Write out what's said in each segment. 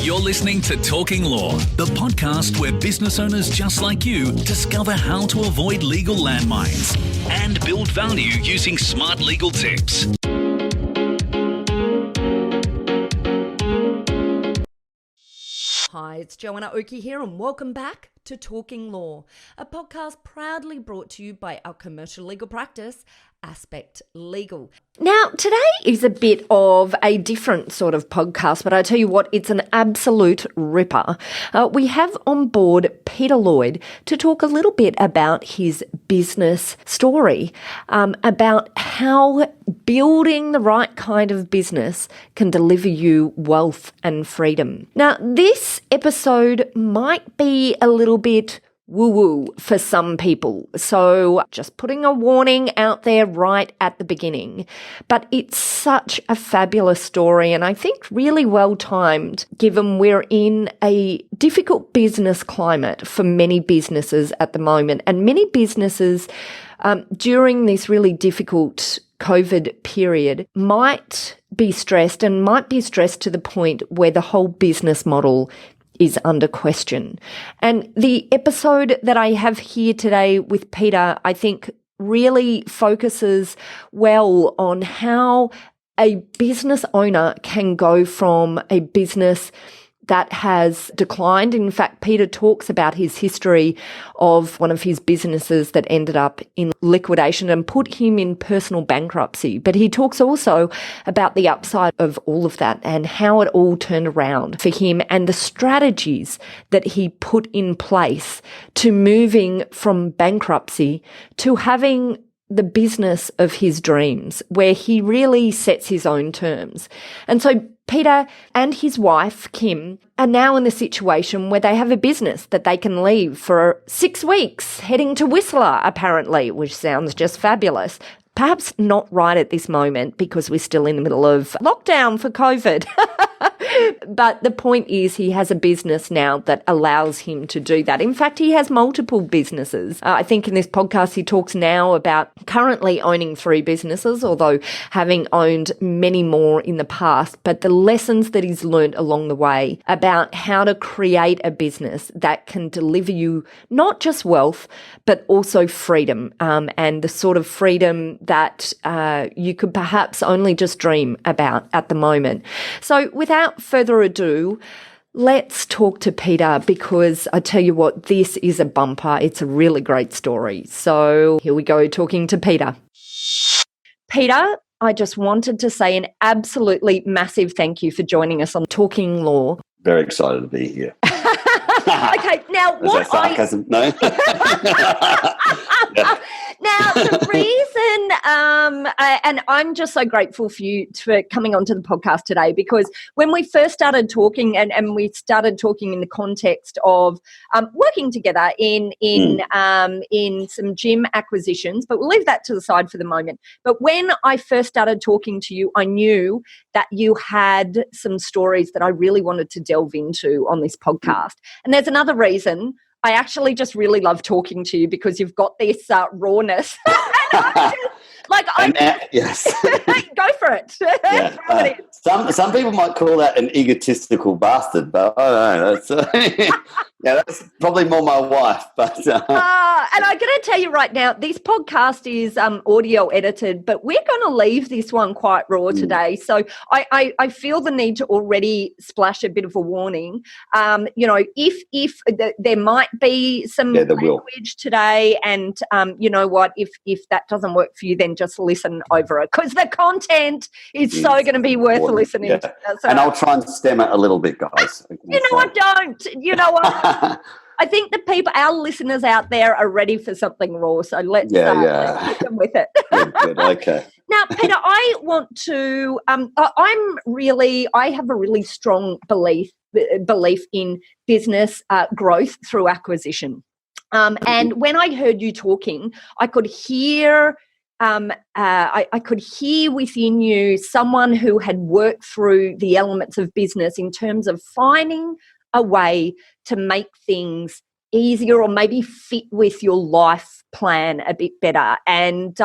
You're listening to Talking Law, the podcast where business owners just like you discover how to avoid legal landmines and build value using smart legal tips. Hi, it's Joanna Oakey here and welcome back to Talking Law, a podcast proudly brought to you by our commercial legal practice, Aspect Legal. Now, today is a bit of a different sort of podcast, but I tell you what, it's an absolute ripper. We have on board Peter Lloyd to talk a little bit about his business story, about how building the right kind of business can deliver you wealth and freedom. Now, this episode might be a little bit woo-woo for some people. So just putting a warning out there right at the beginning. But it's such a fabulous story and I think really well timed given we're in a difficult business climate for many businesses at the moment. And many businesses during this really difficult COVID period might be stressed to the point where the whole business model is under question. And the episode that I have here today with Peter, I think really focuses well on how a business owner can go from a business that has declined. In fact, Peter talks about his history of one of his businesses that ended up in liquidation and put him in personal bankruptcy. But he talks also about the upside of all of that and how it all turned around for him and the strategies that he put in place to moving from bankruptcy to having the business of his dreams, where he really sets his own terms. And so Peter and his wife, Kim, are now in the situation where they have a business that they can leave for 6 weeks, heading to Whistler, apparently, which sounds just fabulous. Perhaps not right at this moment because we're still in the middle of lockdown for COVID. But the point is he has a business now that allows him to do that. In fact, he has multiple businesses. I think in this podcast he talks now about currently owning 3 businesses, although having owned many more in the past. But the lessons that he's learned along the way about how to create a business that can deliver you not just wealth, but also freedom, and the sort of freedom that you could perhaps only just dream about at the moment. So without further ado, let's talk to Peter because I tell you what, this is a bumper. It's a really great story. So here we go, talking to Peter. Peter, I just wanted to say an absolutely massive thank you for joining us on Talking Law. Very excited to be here. Okay, now what sarcasm? No. Yeah. Now, the reason, and I'm just so grateful for you for coming onto the podcast today, because when we first started talking, and we started talking in the context of working together in some gym acquisitions, but we'll leave that to the side for the moment. But when I first started talking to you, I knew that you had some stories that I really wanted to delve into on this podcast. And there's another reason. I actually just really love talking to you because you've got this rawness. Yes. Go for it. Yeah. Some people might call that an egotistical bastard, but I don't know. That's probably more my wife. But and I'm going to tell you right now, this podcast is audio edited, but we're going to leave this one quite raw today. So I feel the need to already splash a bit of a warning. If there might be some language today, and you know what, if that doesn't work for you, then just listen over it because the content is so going to be worth listening to. So, and I'll try and stem it a little bit, guys. I don't. You know what? I think the people, our listeners out there, are ready for something raw. So let's hit them with it. Good. Okay. Now, Peter, I want to. I have a really strong belief in business growth through acquisition. And when I heard you talking, I could hear. I could hear within you someone who had worked through the elements of business in terms of finding a way to make things easier or maybe fit with your life plan a bit better. And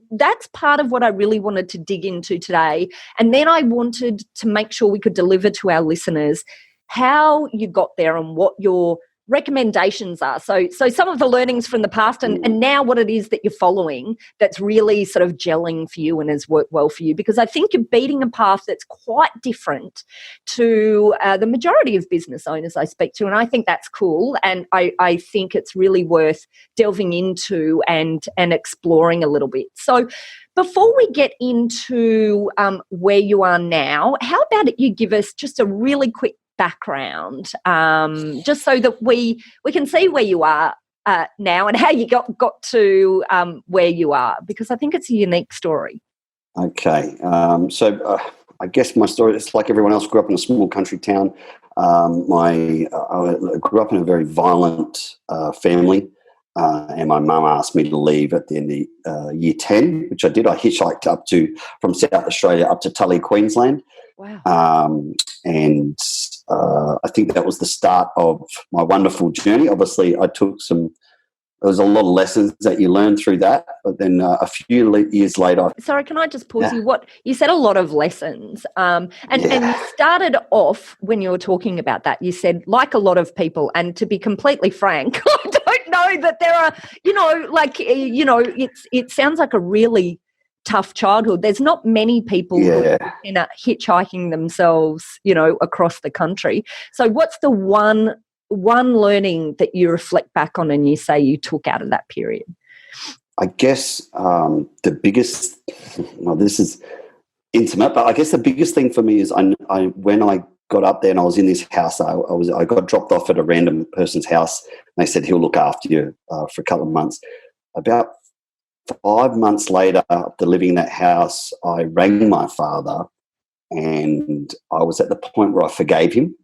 that's part of what I really wanted to dig into today. And then I wanted to make sure we could deliver to our listeners how you got there and what your recommendations are. So some of the learnings from the past and now what it is that you're following that's really sort of gelling for you and has worked well for you, because I think you're beating a path that's quite different to the majority of business owners I speak to, and I think that's cool, and I think it's really worth delving into and exploring a little bit. So before we get into where you are now, how about you give us just a really quick background, just so that we can see where you are now and how you got to where you are, because I think it's a unique story. Okay. So I guess my story, it's like everyone else, grew up in a small country town. I grew up in a very violent family, and my mum asked me to leave at the end of year 10, which I did. I hitchhiked from South Australia up to Tully, Queensland. Wow. And I think that was the start of my wonderful journey. Obviously, there was a lot of lessons that you learn through that, but then a few years later. Sorry, can I just pause you? You said a lot of lessons, and you started off when you were talking about that. You said, like a lot of people, and to be completely frank, I don't know that there are, it sounds like a really tough childhood. There's not many people who are hitchhiking themselves, across the country. So what's the one learning that you reflect back on and you say you took out of that period? I guess the biggest, this is intimate, but I guess the biggest thing for me is when I got up there and I was in this house, I got dropped off at a random person's house, and they said he'll look after you for a couple of months. About 5 months later, after living in that house, I rang my father, and I was at the point where I forgave him.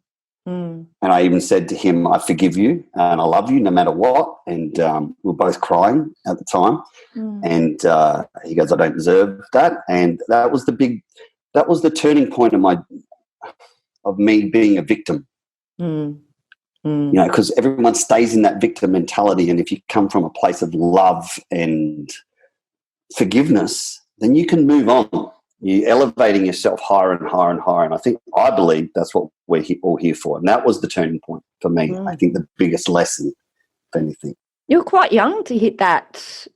And I even said to him, I forgive you and I love you no matter what. And we were both crying at the time. And he goes, I don't deserve that. And that was the turning point of me being a victim. Because everyone stays in that victim mentality. And if you come from a place of love and forgiveness, then you can move on. You're elevating yourself higher and higher and higher. And I believe that's what we're all here for. And that was the turning point for me. I think the biggest lesson, if anything. You were quite young to hit that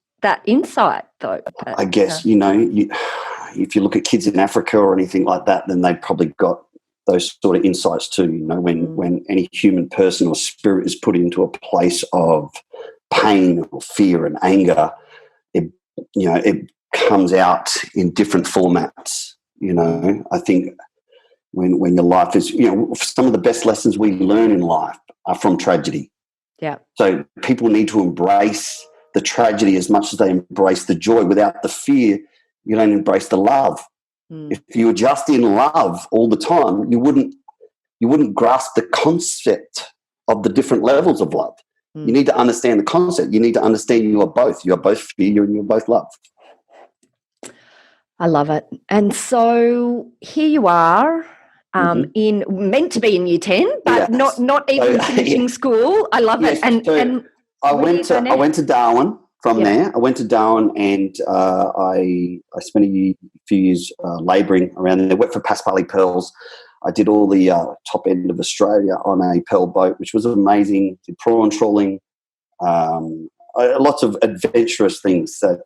insight, though. I guess, if you look at kids in Africa or anything like that, then they've probably got those sort of insights too. When any human person or spirit is put into a place of pain or fear and anger, it comes out in different formats. I think when your life is, some of the best lessons we learn in life are from tragedy. Yeah. So people need to embrace the tragedy as much as they embrace the joy. Without the fear, you don't embrace the love. If you were just in love all the time, you wouldn't grasp the concept of the different levels of love. You need to understand the concept. You need to understand you are both. You are both fear and you're both love. I love it. And so here you are, meant to be in year 10, but not even finishing school. I love it. And I went to Darwin from there. I went to Darwin and I spent a few years labouring around there. Worked for Paspali Pearls. I did all the top end of Australia on a pearl boat, which was amazing. Did prawn trawling. Lots of adventurous things that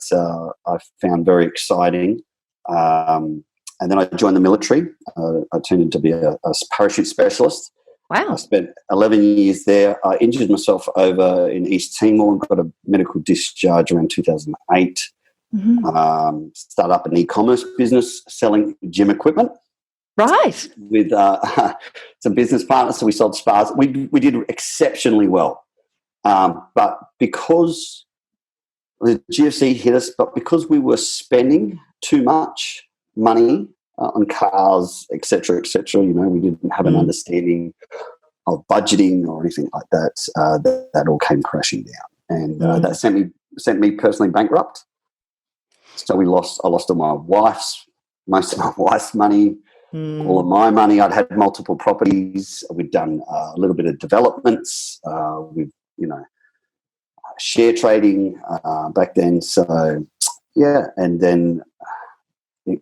I found very exciting. And then I joined the military. I turned into be a parachute specialist. Wow. I spent 11 years there. I injured myself over in East Timor and got a medical discharge around 2008. Started up an e-commerce business selling gym equipment. Right. With some business partners. So we sold spas. We did exceptionally well. But because the GFC hit us, but because we were spending too much money on cars, et cetera, we didn't have an understanding of budgeting or anything like that. That all came crashing down, and that sent me personally bankrupt. So I lost most of my wife's money, all of my money. I'd had multiple properties. We'd done a little bit of developments. We've share trading back then. So and then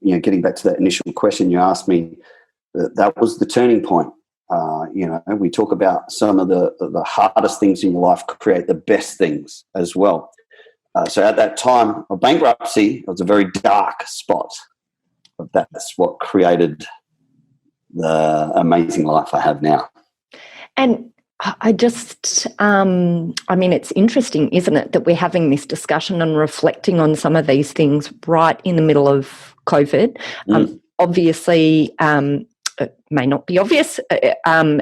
getting back to that initial question you asked me, that was the turning point. We talk about some of the hardest things in your life create the best things as well. So at that time of bankruptcy, it was a very dark spot. But that's what created the amazing life I have now. And I just, it's interesting, isn't it, that we're having this discussion and reflecting on some of these things right in the middle of COVID. Obviously, it may not be obvious,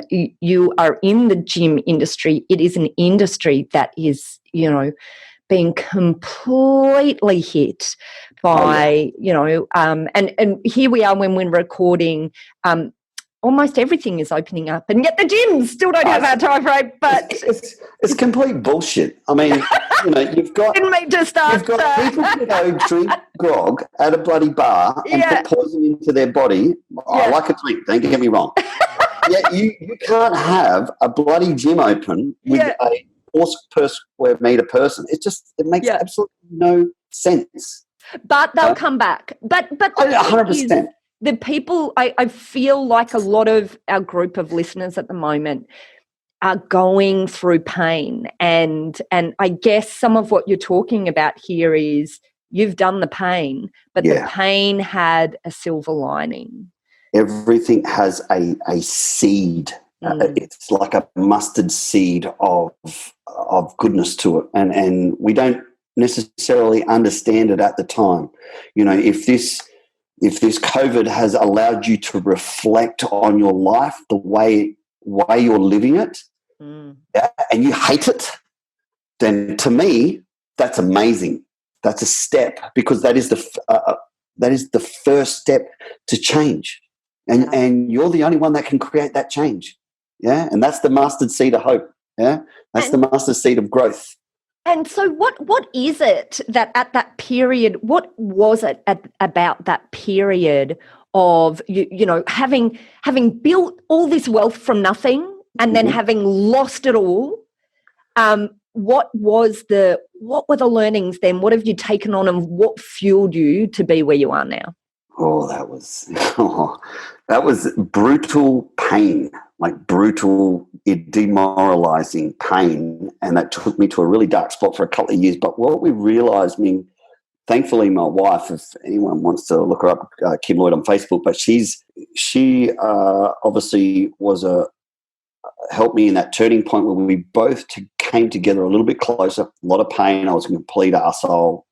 you are in the gym industry. It is an industry that is, being completely hit by, and here we are when we're recording, almost everything is opening up, and yet the gyms still don't have our time frame. But it's complete bullshit. I mean, you've got didn't mean to start. You've got people who go drink grog at a bloody bar and put poison into their body. I like a drink. Don't get me wrong. Yet you can't have a bloody gym open with a 4 per square metre person. It makes absolutely no sense. But they'll come back. But 100%. The people, I feel like a lot of our group of listeners at the moment are going through pain. And I guess some of what you're talking about here is you've done the pain, but the pain had a silver lining. Everything has a seed. It's like a mustard seed of goodness to it. And we don't necessarily understand it at the time. If this COVID has allowed you to reflect on your life, the way you're living it, and you hate it, then to me, that's amazing. That's a step, because that is the first step to change, and you're the only one that can create that change. Yeah, and that's the mustard seed of hope. Yeah, that's the mustard seed of growth. And so what is it that at that period, what was it about that period of, having built all this wealth from nothing and then having lost it all, what were the learnings then? What have you taken on, and what fueled you to be where you are now? Oh, that was brutal pain, like brutal, demoralizing pain. And that took me to a really dark spot for a couple of years. But what we realized, thankfully my wife, if anyone wants to look her up, Kim Lloyd on Facebook, but she obviously helped me in that turning point where we both came together a little bit closer. A lot of pain. I was a complete arsehole.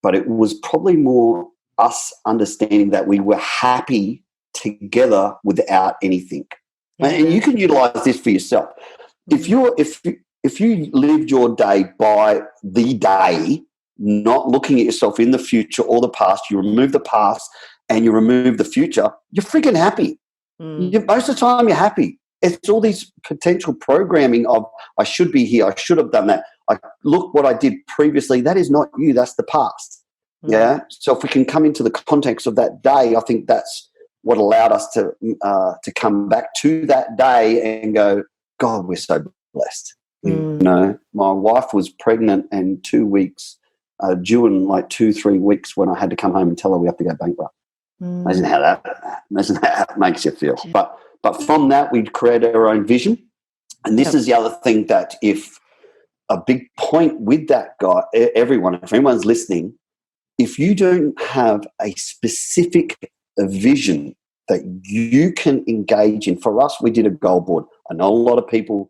But it was probably more us understanding that we were happy together without anything. And you can utilize this for yourself. If you lived your day by the day, not looking at yourself in the future or the past, you remove the past and you remove the future, you're freaking happy. Most of the time you're happy. It's all these potential programming of, I should be here, I should have done that. Look what I did previously. That is not you, that's the past. Yeah. So if we can come into the context of that day, I think that's what allowed us to come back to that day and go, God, we're so blessed. My wife was pregnant and 2 weeks, due in like 2-3 weeks, when I had to come home and tell her we have to go bankrupt. Imagine how that makes you feel. But from that, we created our own vision. And this is the other thing, that if a big point with that guy, if anyone's listening, if you don't have a specific vision that you can engage in, for us, we did a goal board. I know a lot of people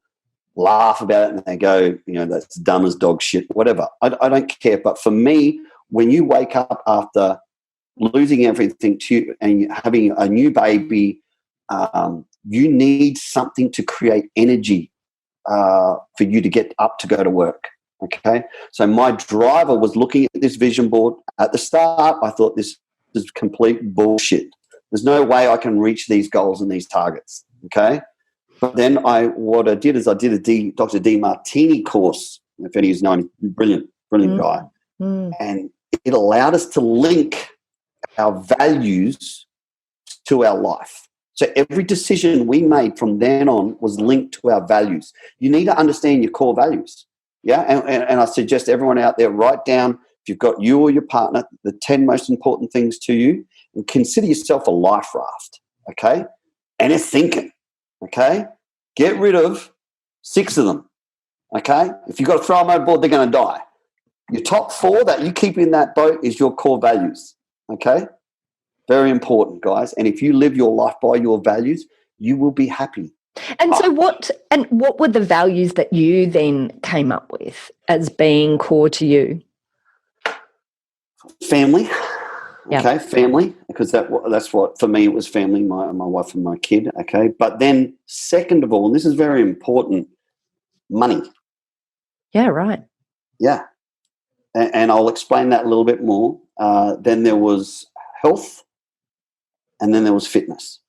laugh about it and they go, that's dumb as dog shit, whatever. I don't care. But for me, when you wake up after losing everything and having a new baby, you need something to create energy for you to get up to go to work. Okay, so my driver was looking at this vision board. At the start, I thought this is complete bullshit. There's no way I can reach these goals and these targets. Okay, but then what I did is I did a Dr. Demartini course. If any of you know him, brilliant guy, and it allowed us to link our values to our life. So every decision we made from then on was linked to our values. You need to understand your core values. Yeah, and I suggest everyone out there, write down, if you've got you or your partner, the 10 most important things to you, and consider yourself a life raft, okay? And it's thinking. okay? Get rid of 6 of them, okay? If you've got to throw them overboard, they're going to die. Your top 4 that you keep in that boat is your core values, okay? Very important, guys. And if you live your life by your values, you will be happy. And so what were the values that you then came up with as being core to you? Family. Yep. Okay, family, because that's what, for me, it was family, my wife and my kid, okay? But then second of all, and this is very important, money. Yeah, right. Yeah. And I'll explain that a little bit more. Then there was health, and then there was fitness.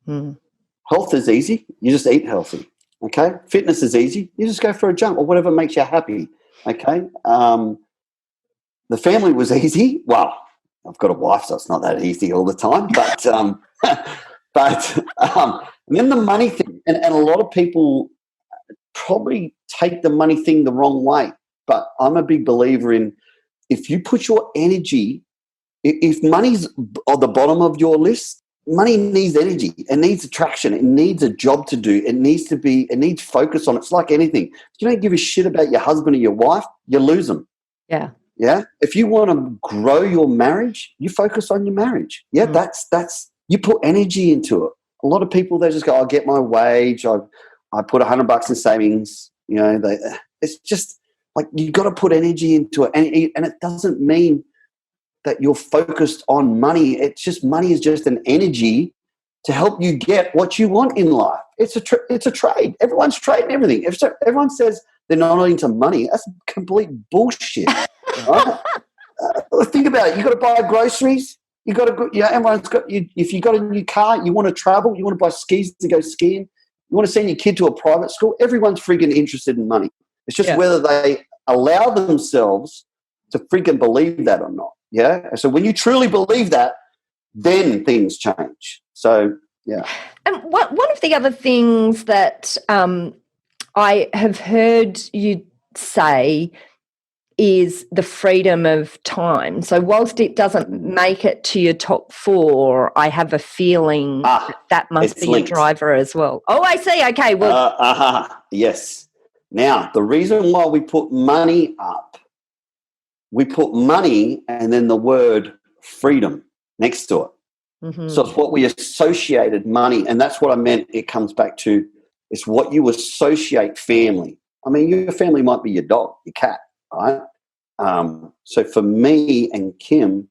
Health is easy. You just eat healthy, okay? Fitness is easy. You just go for a jump or whatever makes you happy, okay? The family was easy. Well, I've got a wife, so it's not that easy all the time. But and then the money thing, and a lot of people probably take the money thing the wrong way. But I'm a big believer in, if you put your energy, if money's on the bottom of your list, money needs energy. It needs attraction. It needs a job to do. It needs focus on it. It's like anything. If you don't give a shit about your husband or your wife, you lose them. Yeah. Yeah. If you want to grow your marriage, you focus on your marriage. Yeah. That's you put energy into it. A lot of people, they just go, I'll get my wage. I put $100 in savings. You know, it's just like, you got to put energy into it. And it doesn't mean that you're focused on money. It's just, money is just an energy to help you get what you want in life. It's a trade. Everyone's trading everything. If everyone says they're not into money, that's complete bullshit. Right? Think about it. You got to buy groceries. You got to, everyone's got. If you got a new car, you want to travel. You want to buy skis to go skiing. You want to send your kid to a private school. Everyone's freaking interested in money. It's just whether they allow themselves to freaking believe that or not. Yeah. So when you truly believe that, then things change. So yeah. And one of the other things that I have heard you say is the freedom of time. So whilst it doesn't make it to your top 4, I have a feeling that must be linked. a driver as well. Oh, I see. Okay. Well, yes. Now, the reason why we put money up, we put money and then the word freedom next to it. Mm-hmm. So it's what we associated money, and that's what I meant. It comes back to, it's what you associate family. I mean, your family might be your dog, your cat, right? So for me and Kim,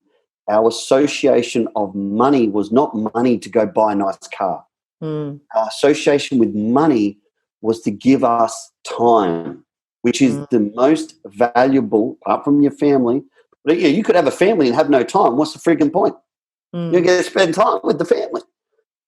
our association of money was not money to go buy a nice car. Our association with money was to give us time, which is the most valuable, apart from your family. But yeah, you could have a family and have no time. What's the freaking point? You're going to spend time with the family.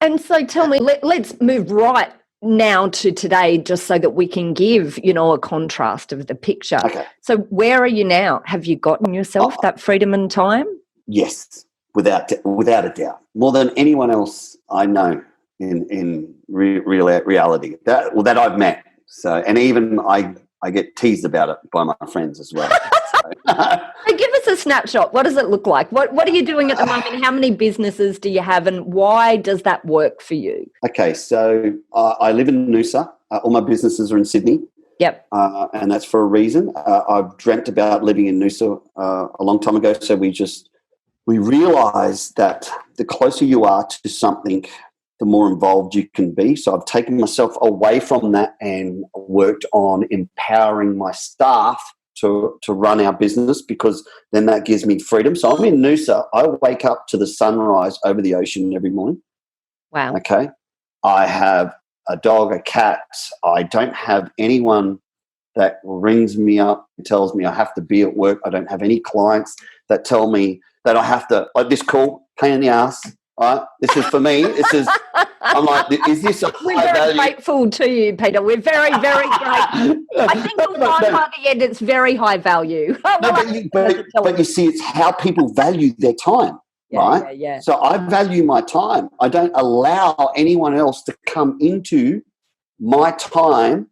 And so tell me, let's move right now to today, just so that we can give, a contrast of the picture. Okay. So where are you now? Have you gotten yourself that freedom and time? Yes, without a doubt. More than anyone else I know in reality that I've met. So, and even I get teased about it by my friends as well. So give us a snapshot. What does it look like? What are you doing at the moment? How many businesses do you have, and why does that work for you? Okay, so I live in Noosa. All my businesses are in Sydney. Yep. And that's for a reason. I've dreamt about living in Noosa a long time ago. So we realised that the closer you are to something, the more involved you can be. So I've taken myself away from that and worked on empowering my staff to run our business, because then that gives me freedom. So I'm in Noosa. I wake up to the sunrise over the ocean every morning. Wow. Okay. I have a dog, a cat. I don't have anyone that rings me up and tells me I have to be at work. I don't have any clients that tell me that I have to, like this call, pain in the ass. Right? This is for me. I'm like, is this a We're very grateful to you, Peter. We're very, very grateful. I think you'll find by the end it's very high value. But you see, it's how people value their time, right? Yeah. So I value my time. I don't allow anyone else to come into my time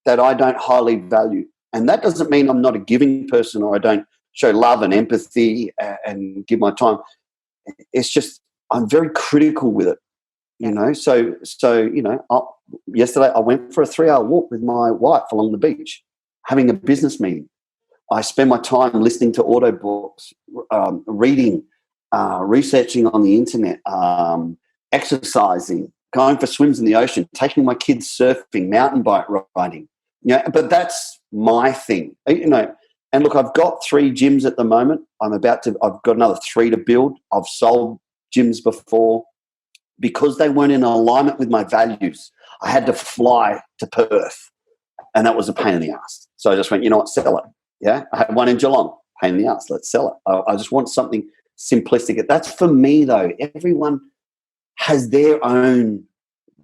that I don't highly value. And that doesn't mean I'm not a giving person or I don't show love and empathy and give my time. It's just, I'm very critical with it. You know, so yesterday I went for a 3-hour walk with my wife along the beach, having a business meeting. I spend my time listening to audiobooks, reading, researching on the internet, exercising, going for swims in the ocean, taking my kids surfing, mountain bike riding. But that's my thing. And look, I've got 3 gyms at the moment. I've got another 3 to build. I've sold gyms before because they weren't in alignment with my values. I had to fly to Perth, and that was a pain in the ass. So I just went, you know what, sell it. Yeah, I had one in Geelong, pain in the ass. Let's sell it. I just want something simplistic. That's for me, though. Everyone has their own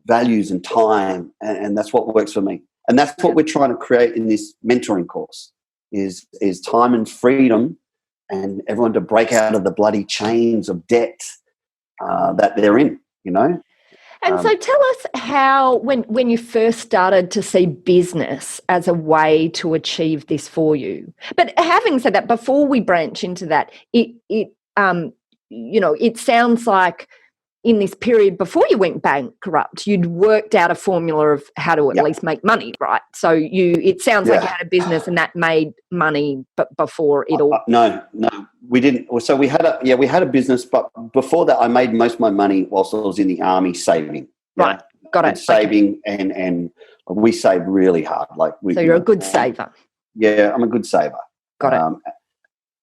values and time, and that's what works for me. And that's what we're trying to create in this mentoring course is time and freedom, and everyone to break out of the bloody chains of debt that they're in, And so tell us how, when you first started to see business as a way to achieve this for you. But having said that, before we branch into that, it sounds like in this period before you went bankrupt, you'd worked out a formula of how to at least make money, right? So it sounds like you had a business and that made money, but before it all. No, we didn't. So we had a business, but before that, I made most of my money whilst I was in the army saving. Right, got it. Saving and we save really hard. So you're a good saver. Yeah, I'm a good saver. Got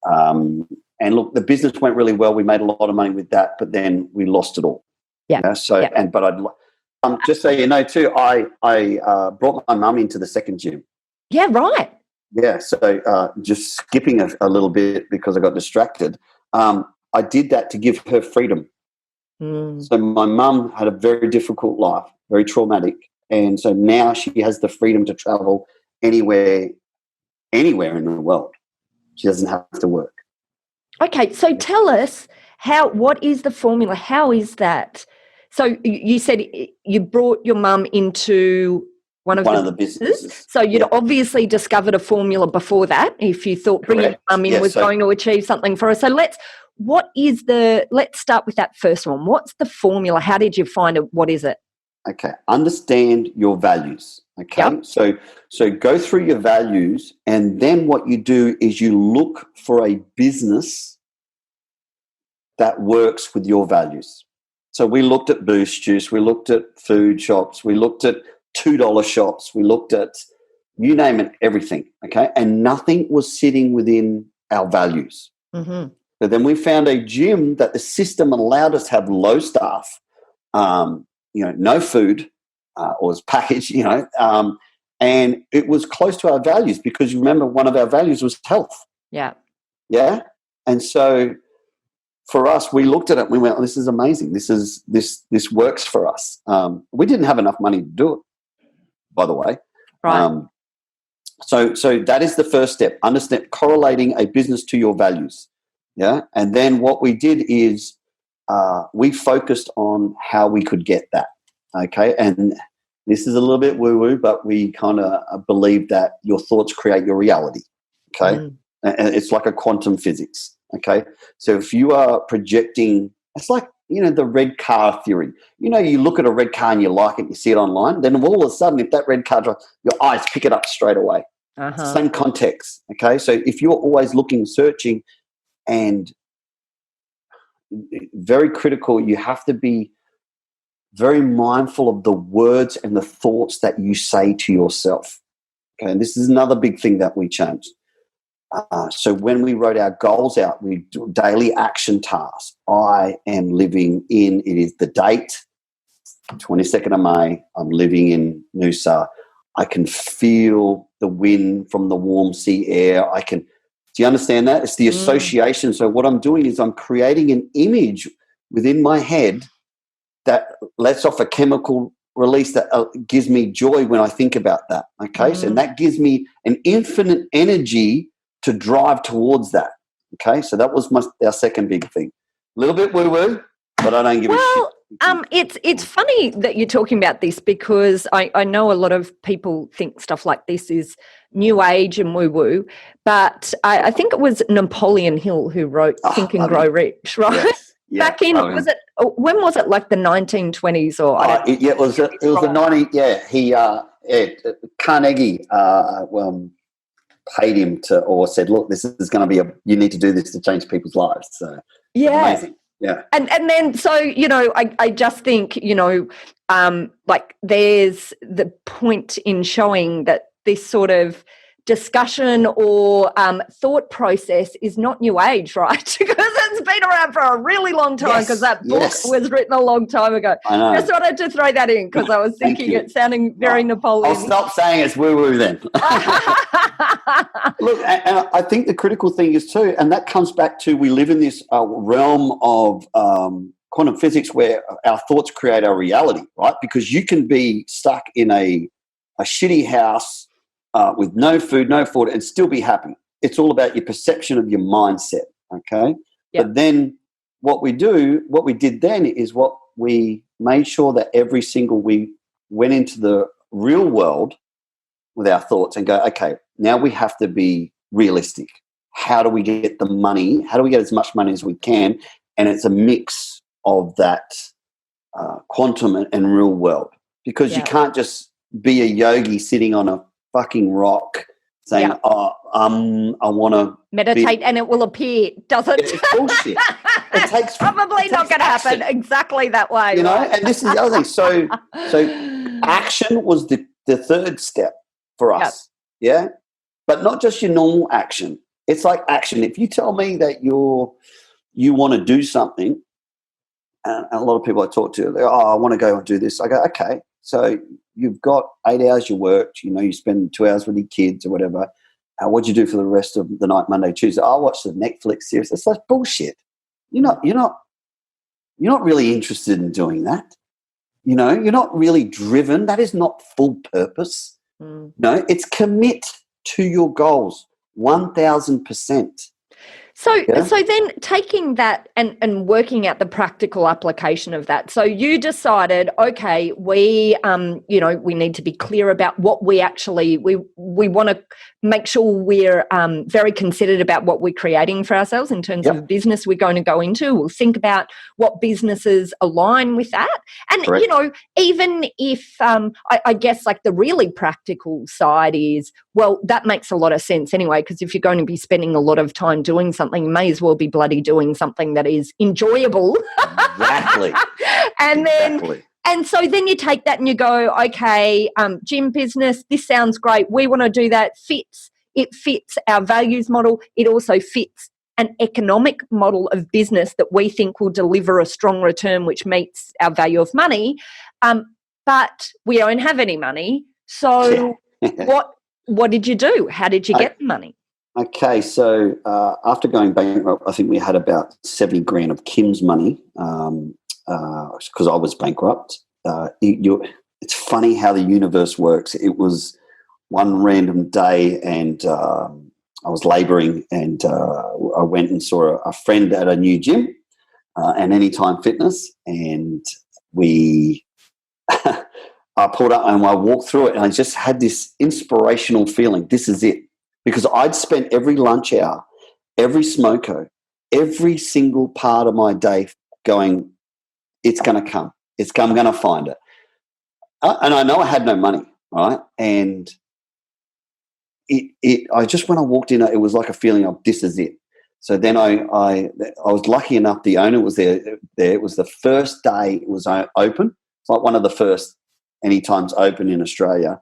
it. And look, the business went really well. We made a lot of money with that, but then we lost it all. Yeah. But I'd just so you know too, I brought my mum into the second gym. Yeah, right. Yeah. So just skipping a little bit because I got distracted. I did that to give her freedom. So my mum had a very difficult life, very traumatic, and so now she has the freedom to travel anywhere in the world. She doesn't have to work. Okay, so tell us what is the formula? How is that? So you said you brought your mum into one of the businesses. So you'd obviously discovered a formula before that. If you thought bringing mum in was going to achieve something for us. So let's start with that first one. What's the formula? How did you find it? What is it? Okay, understand your values. Okay, yep. So go through your values, and then what you do is you look for a business that works with your values. So we looked at Boost Juice, we looked at food shops, we looked at $2 shops, we looked at you name it, everything. Okay, and nothing was sitting within our values. Mm-hmm. So then we found a gym that the system allowed us to have low staff. No food or as packaged, and it was close to our values because remember one of our values was health. Yeah. Yeah. And so for us, we looked at it and we went, oh, this is amazing. This works for us. We didn't have enough money to do it, by the way. Right. So that is the first step. Understand correlating a business to your values. Yeah. And then what we did is we focused on how we could get that. Okay. And this is a little bit woo-woo, but we kind of believe that your thoughts create your reality. Okay. And it's like a quantum physics. Okay. So if you are projecting, it's like, the red car theory. You look at a red car and you like it, you see it online, then all of a sudden, if that red car drives, your eyes pick it up straight away. Uh-huh. Same context. Okay. So if you're always looking, searching, and very critical, you have to be very mindful of the words and the thoughts that you say to yourself. Okay, and this is another big thing that we changed. So when we wrote our goals out, we do daily action tasks. I am living in, it is the date, 22nd of May, I'm living in Noosa. I can feel the wind from the warm sea air. Do you understand that? It's the association. So what I'm doing is I'm creating an image within my head that lets off a chemical release that gives me joy when I think about that. Okay, so that gives me an infinite energy to drive towards that. Okay, so that was our second big thing. A little bit woo-woo, but I don't give a shit. It's funny that you're talking about this because I know a lot of people think stuff like this is new age and woo-woo, but I think it was Napoleon Hill who wrote Think and Grow Rich, right? back in, when was it, like the 1920s or? It was the 90. Yeah, Carnegie paid him or said, look, this is going to be you need to do this to change people's lives. So amazing. Yeah. And then, so, I just think, like there's the point in showing that this sort of discussion or thought process is not new age, right? Because it's been around for a really long time, because that book was written a long time ago. I know. Just wanted to throw that in because I was thinking it sounding very Napoleon. I'll stop saying it's woo-woo then. Look, and I think the critical thing is too, and that comes back to, we live in this realm of quantum physics where our thoughts create our reality, right? Because you can be stuck in a shitty house with no food, no food, and still be happy. It's all about your perception of your mindset, okay? Yep. But then what we did then is we made sure that we went into the real world with our thoughts and go, okay, now we have to be realistic. How do we get the money? How do we get as much money as we can? And it's a mix of that quantum and real world, because you can't just be a yogi sitting on a fucking rock saying, I want to meditate and it will appear, doesn't it? It's bullshit. It takes probably not going to happen exactly that way. You know, and this is the other thing. So action was the third step for us. Yeah. But not just your normal action. It's like action. If you tell me that you want to do something, and a lot of people I talk to, they're, I want to go and do this. I go, okay. So you've got 8 hours you worked, you spend 2 hours with your kids or whatever. What'd you do for the rest of the night, Monday, Tuesday? I'll watch the Netflix series. It's like bullshit. You're not really interested in doing that. You're not really driven. That is not full purpose. No, it's commit to your goals 1,000%. So then taking that and working out the practical application of that. So you decided, okay, we need to be clear about what we actually, we want to make sure we're very considered about what we're creating for ourselves in terms of business we're going to go into. We'll think about what businesses align with that. And, Correct. Even if, I guess like the really practical side is, well, that makes a lot of sense anyway, because if you're going to be spending a lot of time doing something, you may as well be bloody doing something that is enjoyable. Exactly. And so then you take that and you go, okay, gym business, this sounds great. We want to do that. It fits our values model. It also fits an economic model of business that we think will deliver a strong return, which meets our value of money. But we don't have any money. So what did you do? How did you get the money? Okay, so after going bankrupt, I think we had about 70 grand of Kim's money because I was bankrupt. It's funny how the universe works. It was one random day and I was labouring and I went and saw a friend at a new gym, an Anytime Fitness, and I pulled up and I walked through it and I just had this inspirational feeling. This is it. Because I'd spent every lunch hour, every smoko, every single part of my day going, it's going to come. I'm going to find it. And I know I had no money, right? And I just, when I walked in, it was like a feeling of this is it. So then I was lucky enough, the owner was there. It was the first day it was open. It's like one of the first Anytimes open in Australia.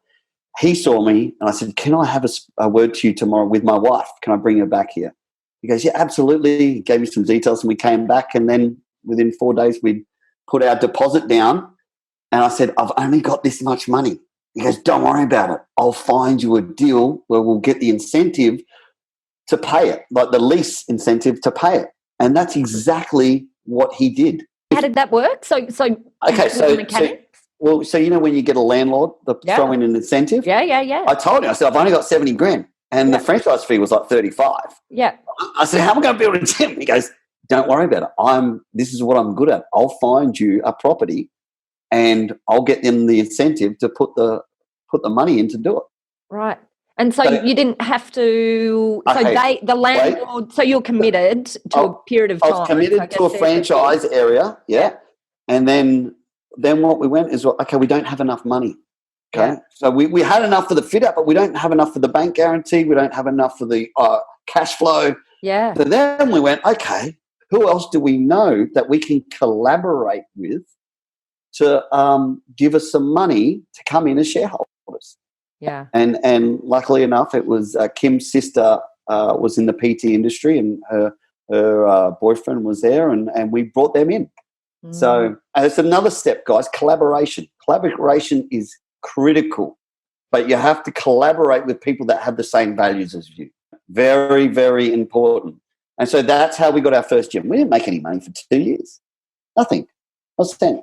He saw me and I said, can I have a word to you tomorrow with my wife? Can I bring her back here? He goes, yeah, absolutely. He gave me some details and we came back, and then within 4 days we put our deposit down, and I said, I've only got this much money. He goes, don't worry about it. I'll find you a deal where we'll get the incentive to pay it, like the lease incentive to pay it. And that's exactly what he did. How did that work? So mechanics? Well, so when you get a landlord, throw in an incentive? Yeah. I told him, I said, I've only got 70 grand. And the franchise fee was like 35. Yeah. I said, how am I going to build a gym? He goes, don't worry about it. This is what I'm good at. I'll find you a property and I'll get them the incentive to put the money in to do it. Right. And so But you didn't have to. So Okay, the landlord. So you're committed to a period of I time. was committed to a franchise area, and then what we went is, okay, we don't have enough money. Okay, so we had enough for the fit out, but we don't have enough for the bank guarantee. We don't have enough for the cash flow. Yeah. So then we went, okay, who else do we know that we can collaborate with to give us some money to come in as shareholders? Yeah. And luckily enough, it was Kim's sister was in the PT industry, and her boyfriend was there, and we brought them in. So it's another step, guys. Collaboration is critical, but you have to collaborate with people that have the same values as you. Very, very important. And so that's how we got our first gym. We didn't make any money for 2 years. Nothing. I was 10.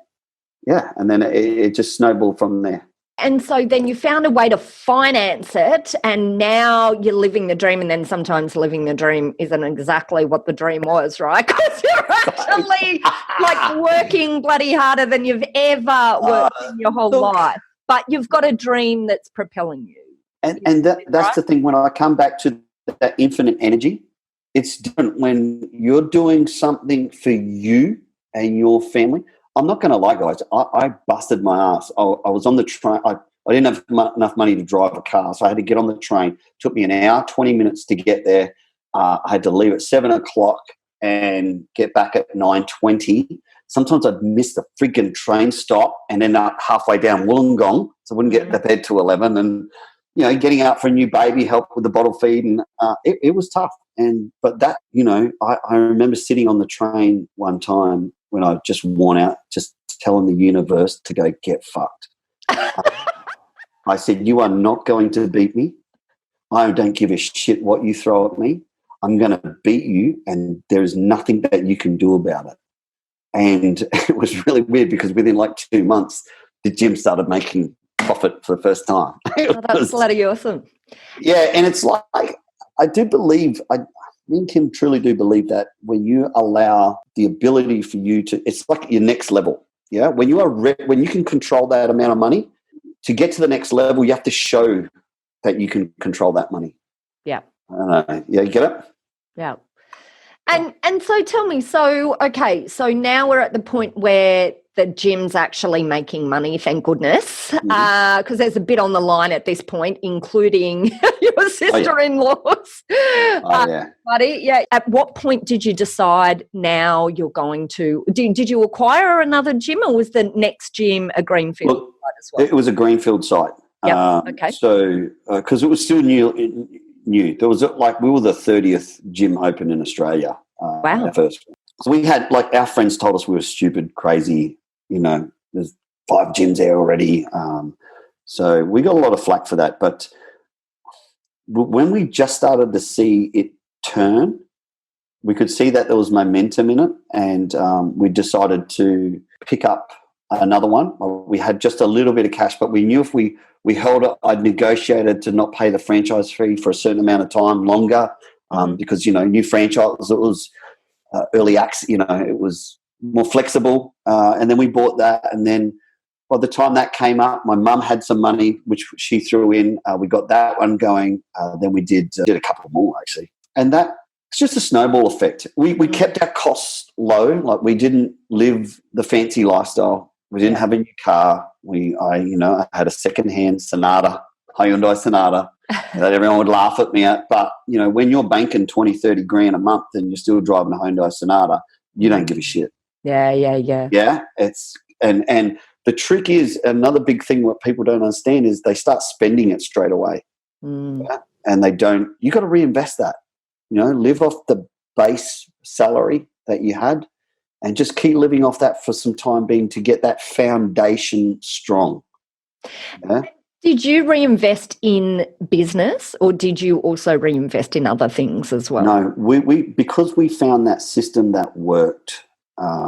Yeah, and then it just snowballed from there. And so then you found a way to finance it, and now you're living the dream. And then sometimes living the dream isn't exactly what the dream was, right? Because you're actually like working bloody harder than you've ever worked in your whole life. But you've got a dream that's propelling you. And that's the thing. When I come back to that infinite energy, it's different when you're doing something for you and your family. I'm not going to lie, guys. I busted my ass. I was on the train. I didn't have enough money to drive a car, so I had to get on the train. It took me an hour, 20 minutes to get there. I had to leave at 7 o'clock and get back at 9:20. Sometimes I'd miss the freaking train stop and end up halfway down Wollongong, so I wouldn't get to bed till 11. And, getting out for a new baby, help with the bottle feed, and it was tough. But that, I remember sitting on the train one time when I just worn out, just telling the universe to go get fucked. I said, you are not going to beat me. I don't give a shit what you throw at me. I'm going to beat you, and there is nothing that you can do about it. And it was really weird because within like 2 months, the gym started making profit for the first time. That's bloody awesome. Yeah, and it's like, I do believe, me and Kim truly do believe that when you allow the ability for you to, it's like your next level. Yeah, when you are when you can control that amount of money, to get to the next level, you have to show that you can control that money. Yeah. I don't know. Yeah, you get it? Yeah. And so tell me, so now we're at the point where the gym's actually making money, thank goodness, because there's a bit on the line at this point, including your sister-in-laws. Buddy, yeah. At what point did you decide now you're going to, did you acquire another gym, or was the next gym a greenfield site as well? It was a greenfield site. Yep. Okay. So, because it was still new. There was we were the 30th gym open in Australia. Wow. First. So we had, our friends told us we were stupid, crazy. There's 5 gyms there already. So we got a lot of flack for that. But when we just started to see it turn, we could see that there was momentum in it, and we decided to pick up another one. We had just a little bit of cash, but we knew if we held it, I'd negotiated to not pay the franchise fee for a certain amount of time longer, because, new franchise, it was early access, it was more flexible. And then we bought that. And then by the time that came up, my mum had some money, which she threw in. We got that one going. Then we did a couple more, actually. And that, it's just a snowball effect. We kept our costs low. We didn't live the fancy lifestyle. We didn't have a new car. I had a second-hand Sonata, Hyundai Sonata, that everyone would laugh at me at. But, when you're banking 20, 30 grand a month and you're still driving a Hyundai Sonata, you don't give a shit. Yeah. Yeah, it's and the trick is, another big thing what people don't understand is they start spending it straight away. Yeah? And they don't. You got to reinvest that. Live off the base salary that you had, and just keep living off that for some time being to get that foundation strong. Yeah? Did you reinvest in business, or did you also reinvest in other things as well? No, we because we found that system that worked.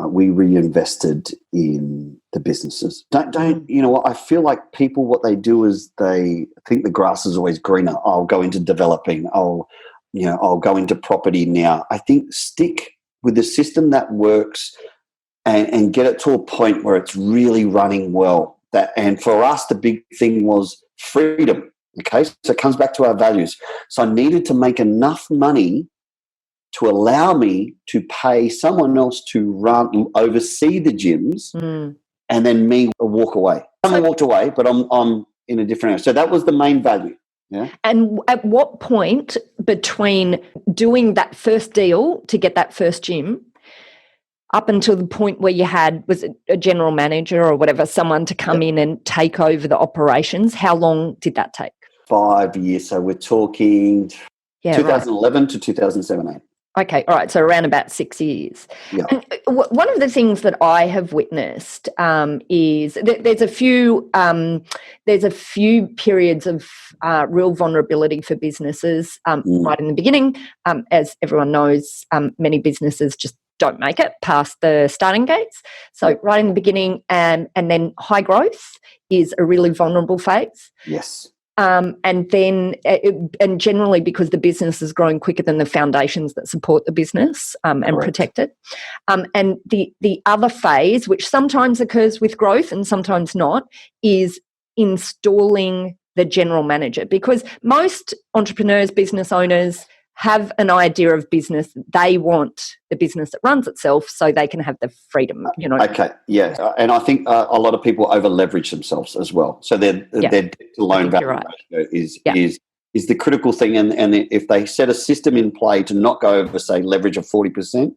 We reinvested in the businesses. Don't you know what? I feel like people, what they do is they think the grass is always greener. I'll go into developing. I'll go into property now. I think stick with the system that works and get it to a point where it's really running well. And for us, the big thing was freedom. Okay, so it comes back to our values. So I needed to make enough money to allow me to pay someone else to oversee the gyms, and then me walk away. I walked away, but I'm in a different area. So that was the main value. Yeah. And at what point between doing that first deal to get that first gym up until the point where you had, was it a general manager or whatever, someone to come in and take over the operations, how long did that take? 5 years. So we're talking 2011 to 2017. Okay, all right, so around about 6 years. Yeah. And one of the things that I have witnessed is there's a few periods of real vulnerability for businesses right in the beginning. As everyone knows, many businesses just don't make it past the starting gates. So right in the beginning, and then high growth is a really vulnerable phase. Yes. And then, and generally because the business is growing quicker than the foundations that support the business and protect it. And the other phase, which sometimes occurs with growth and sometimes not, is installing the general manager. Because most entrepreneurs, business owners have an idea of business. They want the business that runs itself so they can have the freedom, Okay, yeah. And I think a lot of people over leverage themselves as well. So their debt to loan value ratio is the critical thing. And if they set a system in play to not go over, say, leverage of 40%,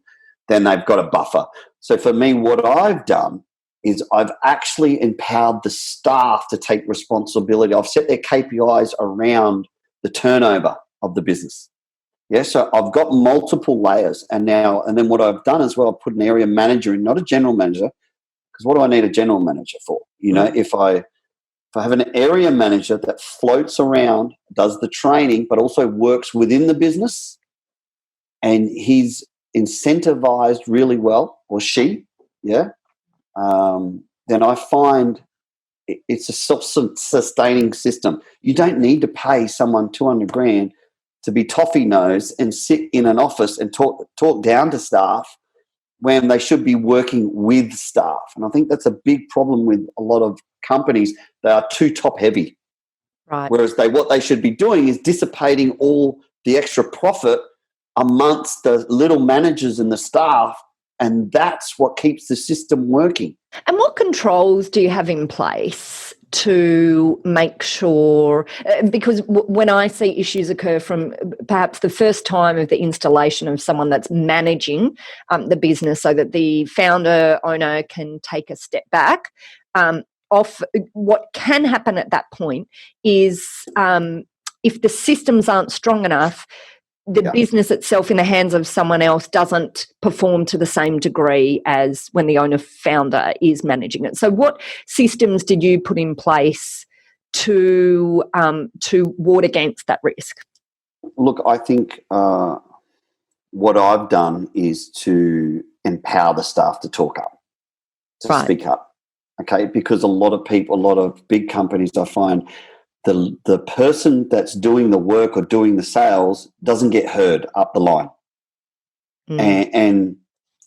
then they've got a buffer. So for me, what I've done is I've actually empowered the staff to take responsibility. I've set their KPIs around the turnover of the business. Yeah, so I've got multiple layers, and then what I've done as well, I've put an area manager in, not a general manager, because what do I need a general manager for? If I have an area manager that floats around, does the training, but also works within the business, and he's incentivized really well, or she, then I find it's a self-sustaining system. You don't need to pay someone $200,000 to be toffee nosed and sit in an office and talk down to staff when they should be working with staff. And I think that's a big problem with a lot of companies. They are too top heavy. Right. Whereas what they should be doing is dissipating all the extra profit amongst the little managers and the staff, and that's what keeps the system working. And what controls do you have in place to make sure, because when I see issues occur from perhaps the first time of the installation of someone that's managing the business so that the founder, owner can take a step back, what can happen at that point is if the systems aren't strong enough, the business itself in the hands of someone else doesn't perform to the same degree as when the owner founder is managing it. So what systems did you put in place to ward against that risk? Look, I think what I've done is to empower the staff to talk up, to speak up, okay? Because a lot of big companies, I find, the person that's doing the work or doing the sales doesn't get heard up the line. And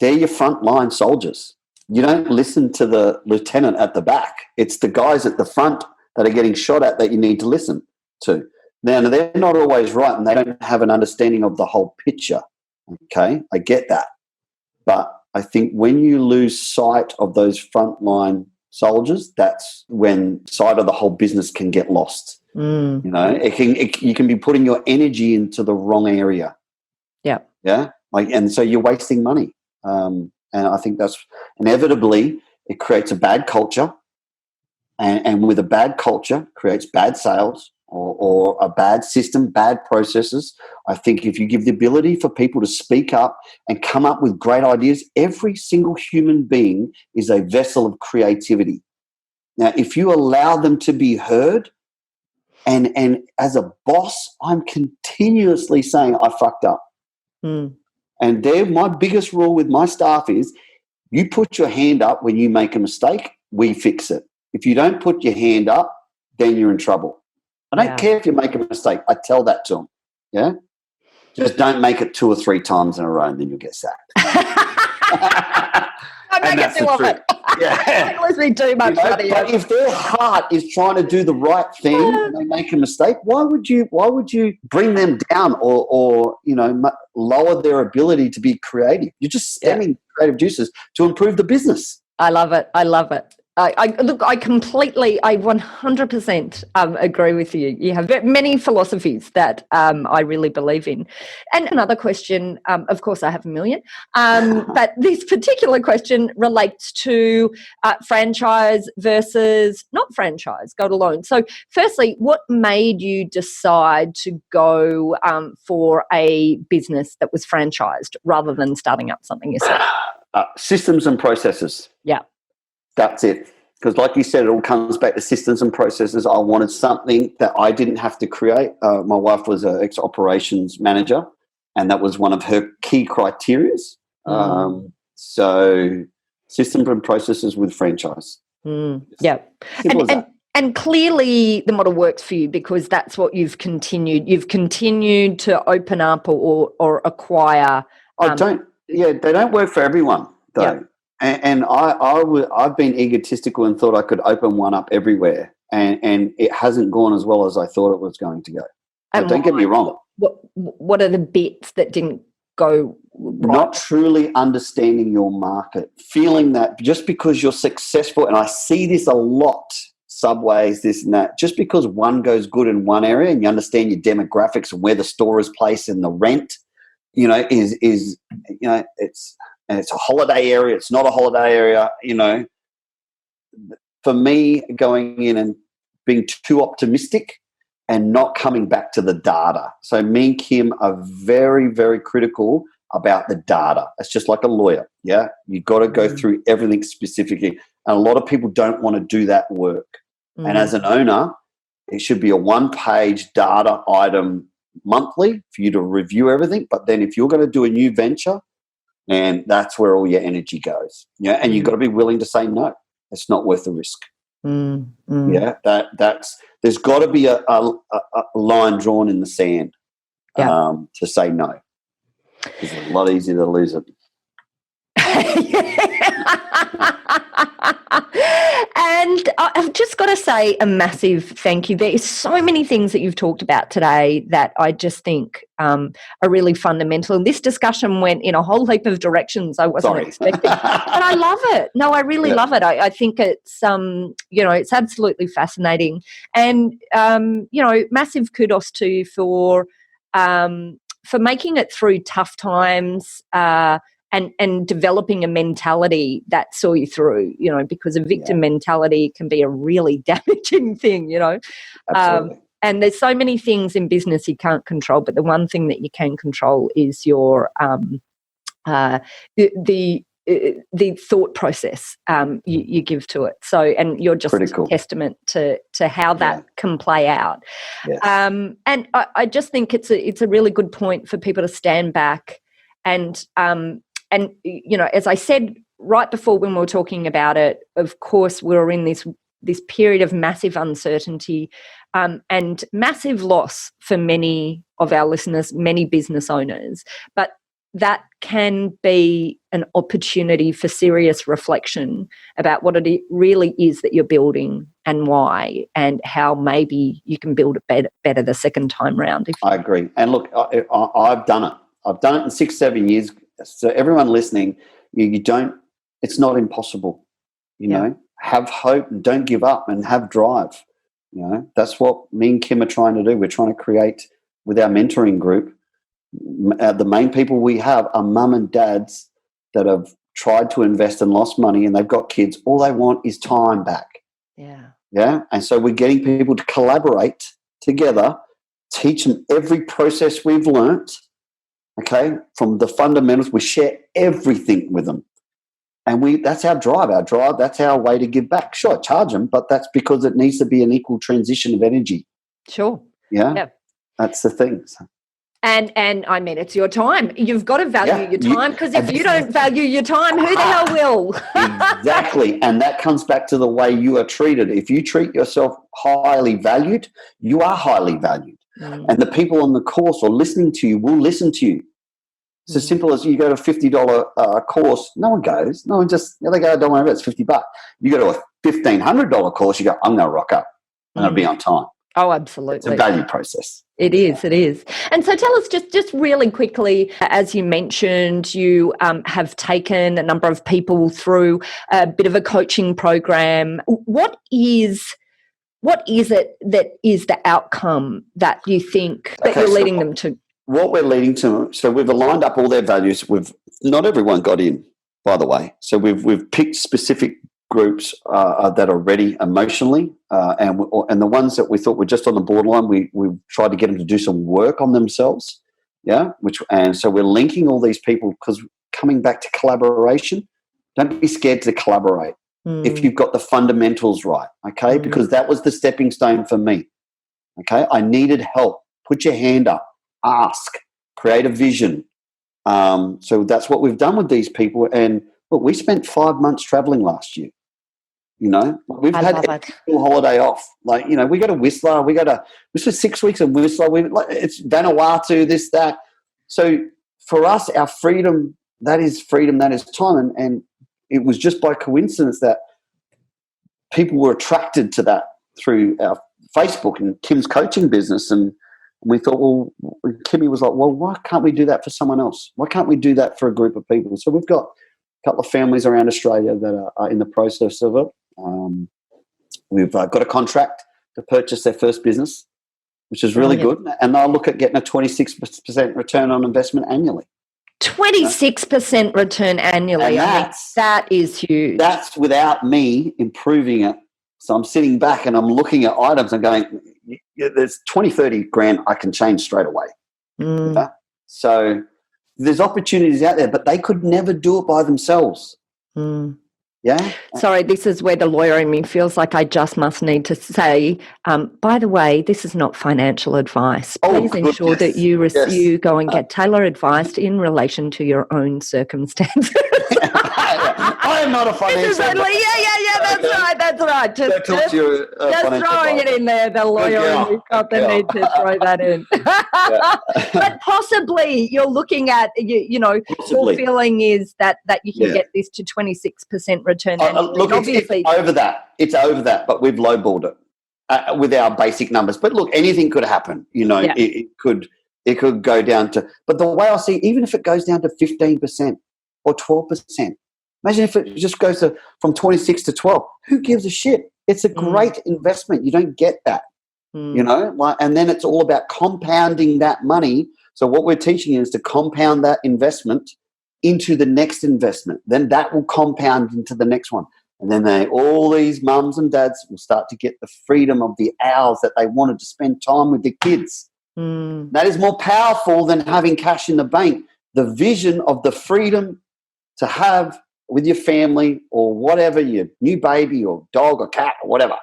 they're your frontline soldiers. You don't listen to the lieutenant at the back. It's the guys at the front that are getting shot at that you need to listen to. Now, they're not always right and they don't have an understanding of the whole picture, okay? I get that. But I think when you lose sight of those frontline soldiers, that's when sight of the whole business can get lost. You can be putting your energy into the wrong area. And so you're wasting money. And I think that's inevitably it creates a bad culture, and with a bad culture creates bad sales or a bad system, bad processes. I think if you give the ability for people to speak up and come up with great ideas, every single human being is a vessel of creativity. Now, if you allow them to be heard, and as a boss, I'm continuously saying I fucked up. And my biggest rule with my staff is you put your hand up when you make a mistake, we fix it. If you don't put your hand up, then you're in trouble. I don't care if you make a mistake. I tell that to them. Yeah. Just don't make it 2 or 3 times in a row and then you'll get sacked. I make it too often. Yeah. It was me too much. But if their heart is trying to do the right thing and they make a mistake, why would you bring them down or lower their ability to be creative? You're just stemming creative juices to improve the business. I love it. I 100% agree with you. You have many philosophies that I really believe in. And another question, of course, I have a million, but this particular question relates to franchise versus not franchise, go it alone. So firstly, what made you decide to go for a business that was franchised rather than starting up something yourself? Systems and processes. Yeah. That's it. Because like you said, it all comes back to systems and processes. I wanted something that I didn't have to create. My wife was an ex-operations manager, and that was one of her key criteria. So systems and processes with franchise. Yeah. Simple as that. And clearly the model works for you because that's what you've continued. You've continued to open up or acquire. They don't work for everyone, though. Yeah. And I've been egotistical and thought I could open one up everywhere, and it hasn't gone as well as I thought it was going to go. But don't get me wrong. What are the bits that didn't go right? Not truly understanding your market, feeling that just because you're successful, and I see this a lot, Subways, this and that, just because one goes good in one area and you understand your demographics and where the store is placed and the rent, it's a holiday area, it's not a holiday area, For me, going in and being too optimistic and not coming back to the data. So me and Kim are very, very critical about the data. It's just like a lawyer, yeah? You've got to go through everything specifically. And a lot of people don't want to do that work. And as an owner, it should be a one-page data item monthly for you to review everything. But then if you're going to do a new venture, and that's where all your energy goes. Yeah, and you've got to be willing to say no. It's not worth the risk. Yeah, there's got to be a line drawn in the sand to say no. It's a lot easier to lose it. And I've just got to say a massive thank you. There is so many things that you've talked about today that I just think are really fundamental. And this discussion went in a whole heap of directions I wasn't expecting. But I love it. No, I really love it. I think it's, it's absolutely fascinating. And, massive kudos to you for making it through tough times, and developing a mentality that saw you through, because a victim mentality can be a really damaging thing, Absolutely. And there's so many things in business you can't control, but the one thing that you can control is your the thought process you give to it. So, and you're just critical. A testament to how that can play out. Yes. And I just think it's a really good point for people to stand back and as I said right before when we were talking about it, of course we were in this period of massive uncertainty and massive loss for many of our listeners, many business owners, but that can be an opportunity for serious reflection about what it really is that you're building and why, and how maybe you can build it better the second time round. I agree. And look, I've done it. I've done it in 6-7 years. So everyone listening, you don't, it's not impossible, have hope and don't give up and have drive. That's what me and Kim are trying to do. We're trying to create with our mentoring group. The main people we have are mum and dads that have tried to invest and lost money and they've got kids. All they want is time back. Yeah. Yeah. And so we're getting people to collaborate together, teach them every process we've learnt. Okay, from the fundamentals, we share everything with them. And that's our drive. That's our way to give back. Sure, charge them, but that's because it needs to be an equal transition of energy. Sure. Yeah. That's the thing. And I mean, it's your time. You've got to value your time, because if you don't value your time, who the hell will? Exactly. And that comes back to the way you are treated. If you treat yourself highly valued, you are highly valued. And the people on the course or listening to you will listen to you. It's as simple as you go to a $50 course. No one goes. No one just, they go, don't worry about it, it's $50. You go to a $1,500 course, you go, I'm going to rock up. I'm going to be on time. Oh, absolutely. It's a value process. It is. And so tell us just really quickly, as you mentioned, you have taken a number of people through a bit of a coaching program. What is it that is the outcome that you think that you're leading them to? What we're leading to, so we've aligned up all their values. Not everyone got in, by the way. So we've picked specific groups that are ready emotionally, and the ones that we thought were just on the borderline, we tried to get them to do some work on themselves. Yeah, and so we're linking all these people, because coming back to collaboration, don't be scared to collaborate if you've got the fundamentals right. Okay, because that was the stepping stone for me. Okay, I needed help. Put your hand up. Ask, create a vision. So that's what we've done with these people. And look, we spent 5 months traveling last year. We've had a holiday off. Like, we go to Whistler. This was 6 weeks in Whistler. It's Vanuatu, this, that. So for us, our freedom, that is time. And it was just by coincidence that people were attracted to that through our Facebook and Kim's coaching business. And we thought, well, Kimmy was like, well, why can't we do that for someone else? Why can't we do that for a group of people? So we've got a couple of families around Australia that are in the process of it. We've got a contract to purchase their first business, which is really good. And they'll look at getting a 26% return on investment annually. 26% return annually. That is huge. That's without me improving it. So I'm sitting back and I'm looking at items and going, there's 20, 30 grand I can change straight away. So there's opportunities out there, but they could never do it by themselves. Yeah. Sorry, this is where the lawyer in me feels like I just must need to say, by the way, this is not financial advice. Please ensure that you go and get tailor advice in relation to your own circumstances. I am not a financial advisor. That's right. Just throwing it in there. The lawyer in me felt the need to throw that in. But possibly you're looking at, your feeling is that you can get this to 26% return. Look, it's over that. It's over that, but we've lowballed it with our basic numbers. But look, anything could happen. It could go down to. But the way I see, even if it goes down to 15% or 12%, imagine if it just goes from 26 to 12. Who gives a shit? It's a great investment. You don't get that, and then it's all about compounding that money. So what we're teaching is to compound that investment into the next investment. Then that will compound into the next one. And then all these mums and dads will start to get the freedom of the hours that they wanted to spend time with their kids. That is more powerful than having cash in the bank. The vision of the freedom to have with your family or whatever, your new baby or dog or cat or whatever.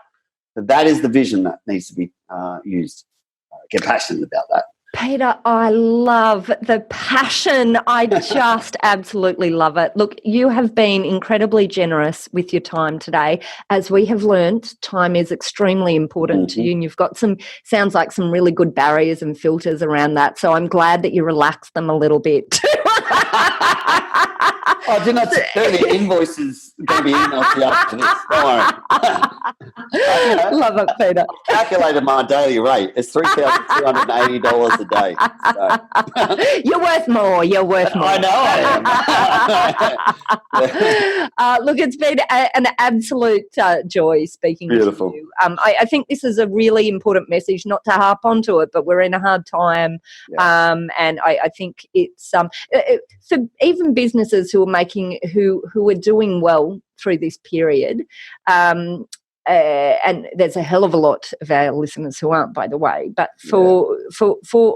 That is the vision that needs to be used. Get passionate about that. Peter, I love the passion. I just absolutely love it. Look, you have been incredibly generous with your time today. As we have learned, time is extremely important to you, and you've got sounds like some really good barriers and filters around that. So I'm glad that you relaxed them a little bit. Oh, did not turn the invoices going to be emailed to you after this. Don't worry. Love it, Peter. I calculated my daily rate. It's $3,280 a day. So. You're worth more. I know I am. Look, it's been an absolute joy speaking to you. I think this is a really important message, not to harp onto it, but we're in a hard time. Yeah. And I think it's for even businesses who are doing well through this period, and there's a hell of a lot of our listeners who aren't, by the way, but for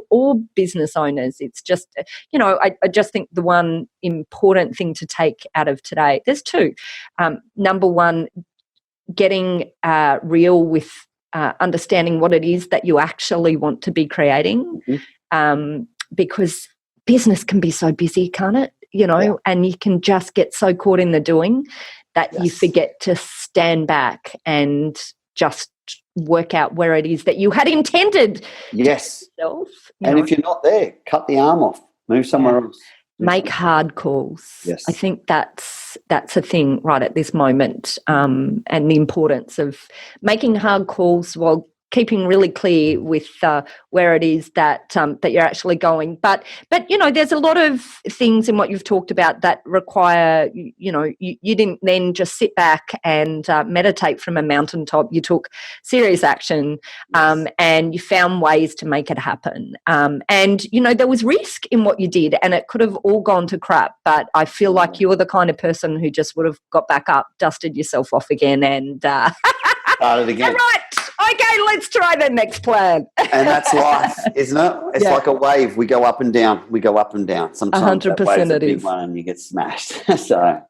all business owners, it's just, I just think the one important thing to take out of today, there's two. Number one, getting real with understanding what it is that you actually want to be creating, because business can be so busy, can't it? And you can just get so caught in the doing that you forget to stand back and just work out where it is that you had intended. Yes. Yourself, and if you're not there, cut the arm off, move somewhere else. Make hard calls. Yes. I think that's a thing right at this moment, and the importance of making hard calls while keeping really clear with where it is that you're actually going. But there's a lot of things in what you've talked about that require, you didn't then just sit back and meditate from a mountaintop. You took serious action, and you found ways to make it happen. And there was risk in what you did, and it could have all gone to crap. But I feel like you're the kind of person who just would have got back up, dusted yourself off again, and started again. All right. Okay, let's try the next plan. And that's life, isn't it? It's like a wave. We go up and down. Sometimes 100% that wave's a big one and you get smashed. So,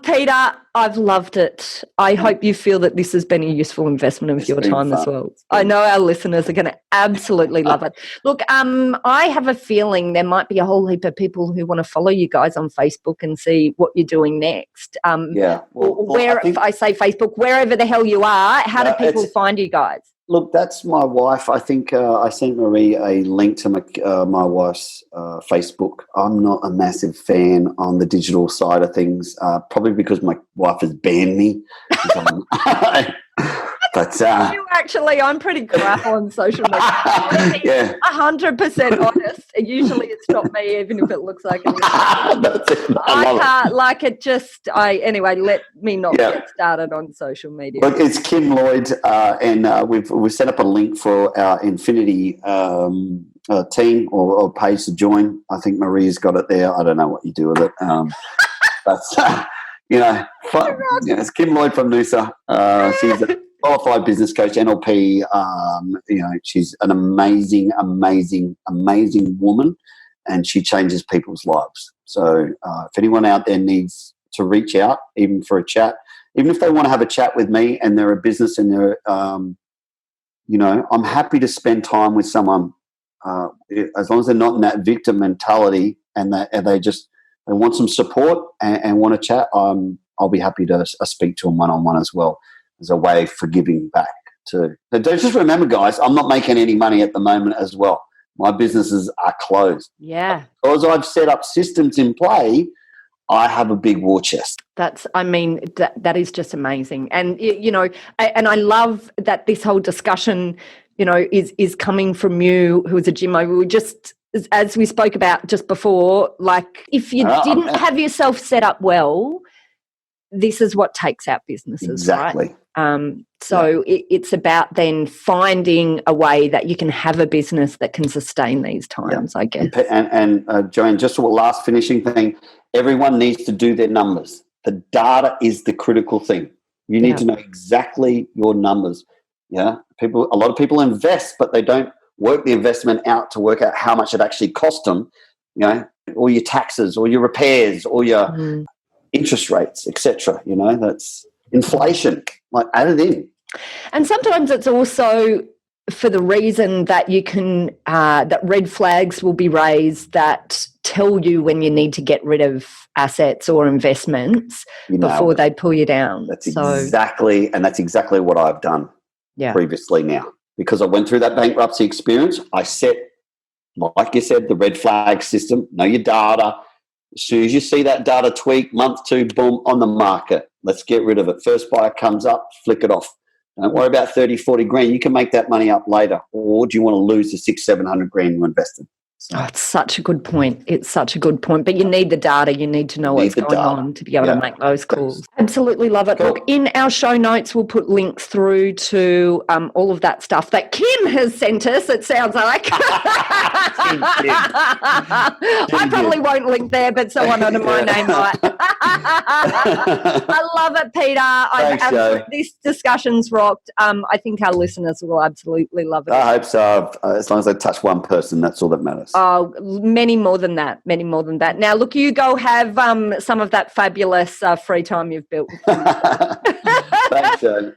Peter, I've loved it. I hope you feel that this has been a useful investment of your time as well. I know our listeners are going to absolutely love it. Look, I have a feeling there might be a whole heap of people who want to follow you guys on Facebook and see what you're doing next. If I say Facebook, wherever the hell you are, how do people find you guys? Look, that's my wife. I think I sent Marie a link to my wife's Facebook. I'm not a massive fan on the digital side of things, probably because my wife has banned me. But actually, I'm pretty crap on social media. 100% honest. Usually, it's not me, even if it looks like it. I can't like it. Anyway. Let me not get started on social media. Look, it's Kim Lloyd, and we've set up a link for our Infinity team or page to join. I think Marie's got it there. I don't know what you do with it, but it's Kim Lloyd from Noosa. She's a qualified business coach, NLP. She's an amazing woman, and she changes people's lives. So if anyone out there needs to reach out, even for a chat, even if they want to have a chat with me and they're a business and they're, I'm happy to spend time with someone as long as they're not in that victim mentality and they want some support and want to chat. I'll be happy to speak to them one-on-one as well, as a way of forgiving back to. So just remember, guys, I'm not making any money at the moment as well. My businesses are closed. Yeah. Because I've set up systems in play, I have a big war chest. That is just amazing. And, and I love that this whole discussion, is coming from you, who's a gym owner. We just, as we spoke about just before, like if you didn't have yourself set up well, this is what takes out businesses, exactly. Right? It's about then finding a way that you can have a business that can sustain these times, I guess. And Joanne, just a last finishing thing, everyone needs to do their numbers. The data is the critical thing. You need to know exactly your numbers. Yeah, a lot of people invest, but they don't work the investment out to work out how much it actually cost them, all your taxes, or your repairs, or your interest rates, etc. That's inflation. Like, add it in. And sometimes it's also for the reason that you can that red flags will be raised that tell you when you need to get rid of assets or investments before they pull you down. That's exactly what I've done previously now, because I went through that bankruptcy experience. I set, like you said, the red flag system. Know your data. As soon as you see that data tweak, month 2, boom, on the market. Let's get rid of it. First buyer comes up, flick it off. Don't worry about 30, 40 grand. You can make that money up later. Or do you want to lose the 600-700 grand you invested? Oh, it's such a good point. But you need the data. You need to know what's going on to be able to make those calls. Absolutely love it. Cool. Look, in our show notes, we'll put links through to all of that stuff that Kim has sent us, it sounds like. I probably won't link there, but someone under my name might. I love it, Peter. This discussion's rocked. I think our listeners will absolutely love it. I hope so. As long as I touch one person, that's all that matters. Oh, many more than that. Now, look, you go have some of that fabulous free time you've built. Thanks, Joan.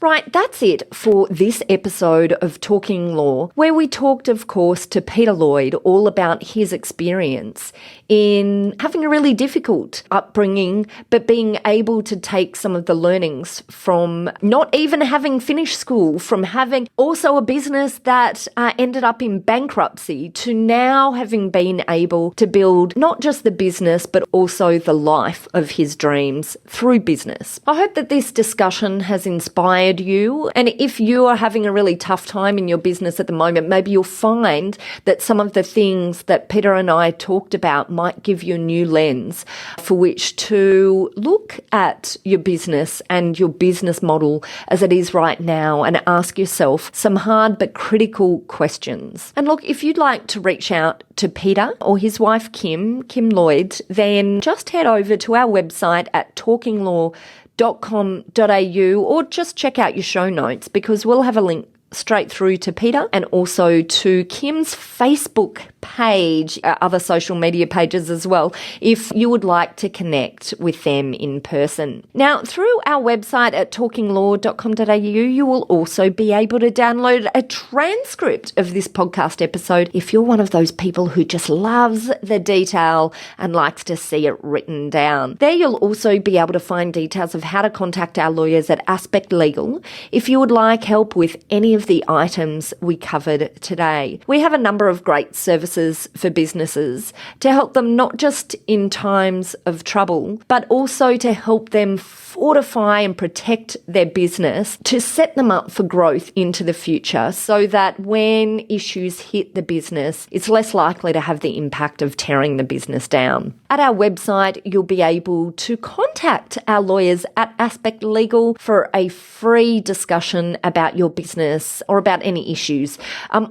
Right, that's it for this episode of Talking Law, where we talked, of course, to Peter Lloyd all about his experience in having a really difficult upbringing, but being able to take some of the learnings from not even having finished school, from having also a business that ended up in bankruptcy, to now having been able to build not just the business, but also the life of his dreams through business. I hope that this discussion has inspired you. And if you are having a really tough time in your business at the moment, maybe you'll find that some of the things that Peter and I talked about might give you a new lens for which to look at your business and your business model as it is right now and ask yourself some hard but critical questions. And look, if you'd like to reach out to Peter or his wife Kim Lloyd, then just head over to our website at talkinglaw.com.au or just check out your show notes, because we'll have a link straight through to Peter and also to Kim's Facebook page, other social media pages as well, if you would like to connect with them in person. Now, through our website at talkinglaw.com.au, you will also be able to download a transcript of this podcast episode if you're one of those people who just loves the detail and likes to see it written down. There you'll also be able to find details of how to contact our lawyers at Aspect Legal if you would like help with any of the items we covered today. We have a number of great services for businesses to help them not just in times of trouble, but also to help them fortify and protect their business, to set them up for growth into the future so that when issues hit the business, it's less likely to have the impact of tearing the business down. At our website, you'll be able to contact our lawyers at Aspect Legal for a free discussion about your business or about any issues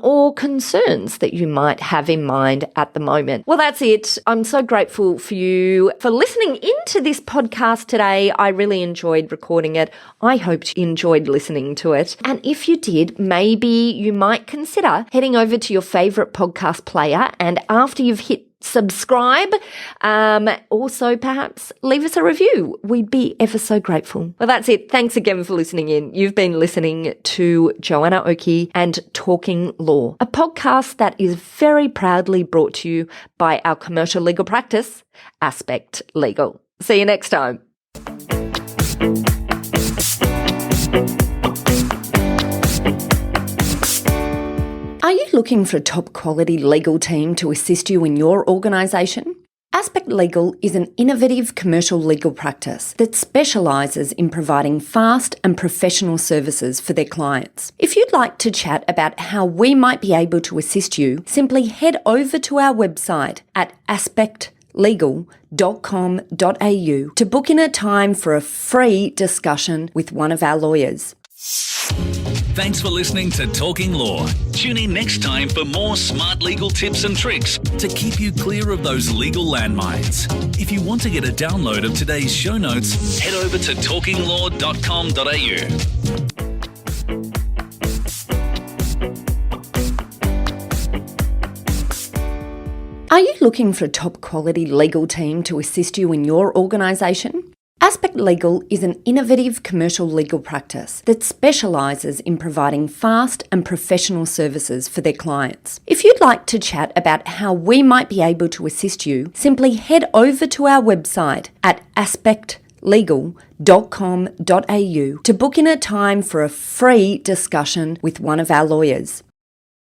or concerns that you might have in mind at the moment. Well, that's it. I'm so grateful for you for listening into this podcast today. I really enjoyed recording it. I hope you enjoyed listening to it. And if you did, maybe you might consider heading over to your favorite podcast player, and after you've hit subscribe, also perhaps leave us a review. We'd be ever so grateful. Well, that's it. Thanks again for listening in. You've been listening to Joanna Oakey and Talking Law, a podcast that is very proudly brought to you by our commercial legal practice, Aspect Legal. See you next time. Are you looking for a top quality legal team to assist you in your organisation? Aspect Legal is an innovative commercial legal practice that specialises in providing fast and professional services for their clients. If you'd like to chat about how we might be able to assist you, simply head over to our website at aspectlegal.com.au to book in a time for a free discussion with one of our lawyers. Thanks for listening to Talking Law. Tune in next time for more smart legal tips and tricks to keep you clear of those legal landmines. If you want to get a download of today's show notes, head over to talkinglaw.com.au. Are you looking for a top quality legal team to assist you in your organisation? Aspect Legal is an innovative commercial legal practice that specialises in providing fast and professional services for their clients. If you'd like to chat about how we might be able to assist you, simply head over to our website at aspectlegal.com.au to book in a time for a free discussion with one of our lawyers.